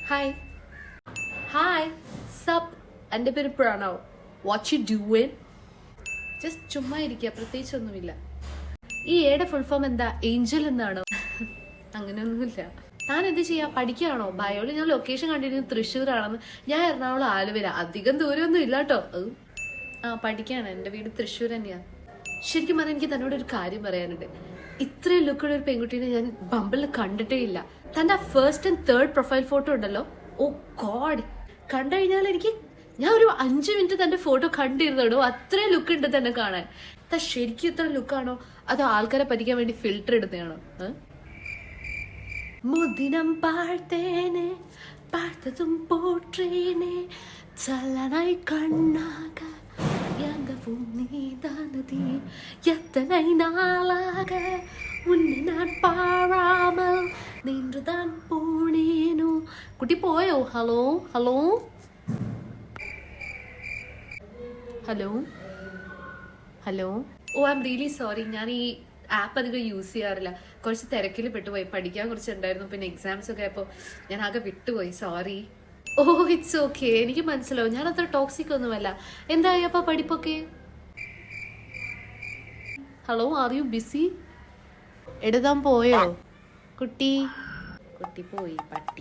Hi hi sub, എൻ്റെ പേര് Pranav. What you doing? Just ചുമ്മാ ഇരിക്കുക, പ്രത്യേകിച്ചൊന്നുമില്ല. ഈ എയുടെ ഫുൾ ഫോം എന്താ? ഏഞ്ചൽ എന്നാണോ? അങ്ങനെയൊന്നുമില്ല. ഞാൻ എന്ത് ചെയ്യാ, പഠിക്കുകയാണോ? ബയോളജി. ഞാൻ ലൊക്കേഷൻ കണ്ടിരുന്നത് തൃശ്ശൂരാണെന്ന്. ഞാൻ എറണാകുളം ആലുവല, അധികം ദൂരമൊന്നും ഇല്ല കേട്ടോ. പഠിക്കുകയാണ്. എൻ്റെ വീട് തൃശ്ശൂർ തന്നെയാണ്. ശരിക്കും പറഞ്ഞാൽ എനിക്ക് തന്നോട് ഒരു കാര്യം പറയാനുണ്ട്. ഇത്രയും ലുക്കുള്ള ഒരു പെൺകുട്ടീനെ ഞാൻ ബമ്പിളിൽ കണ്ടിട്ടേ ഇല്ല. തൻ്റെ first and third profile photo ഉണ്ടല്ലോ, ഓ ഗോഡ്, കണ്ടു കഴിഞ്ഞാൽ ഞാൻ ഒരു 5 മിനിറ്റ് തന്റെ ഫോട്ടോ കണ്ടിരുന്നോ. അത്രയും ലുക്ക് ഉണ്ട് തന്നെ കാണാൻ. ശരിക്കും ഇത്ര ലുക്കാണോ അതോ ആൾക്കാരെ പറ്റിക്കാൻ വേണ്ടി ഫിൽറ്റർ ഇടുന്നതാണോ? മുദിനം പാഴ്ത്തേനെ പാഴ്ത്തതും പോട്രേനെ ചലനായി കണ്ണാക യങ്കവും നീതാനതി എത്തனை നാളാക ഉന്നെ ഞാൻ പാഴാമൽ നിன்றுதான் പോണേനു. കുട്ടി പോയോ? Hello hello hello hello. Oh I am really sorry. ഞാൻ ഈ ആപ്പ് അധികം യൂസ് ചെയ്യാറില്ല. കുറച്ച് തിരക്കിൽ പെട്ടുപോയി. പഠിക്കാൻ കുറച്ചുണ്ടായിരുന്നു, പിന്നെ എക്സാംസ് ഒക്കെ ആയപ്പോൾ ഞാൻ ആകെ വിട്ടുപോയി. സോറി. ഓ ഇറ്റ്സ് ഓക്കെ, എനിക്ക് മനസ്സിലാവും. ഞാൻ അത്ര ടോക്സിക് ഒന്നുമല്ല. എന്തായി അപ്പൊ പഠിപ്പൊക്കെ? Hello, are you busy? എഴുതാൻ പോയോ കുട്ടി? കുട്ടി പോയി പട്ടി.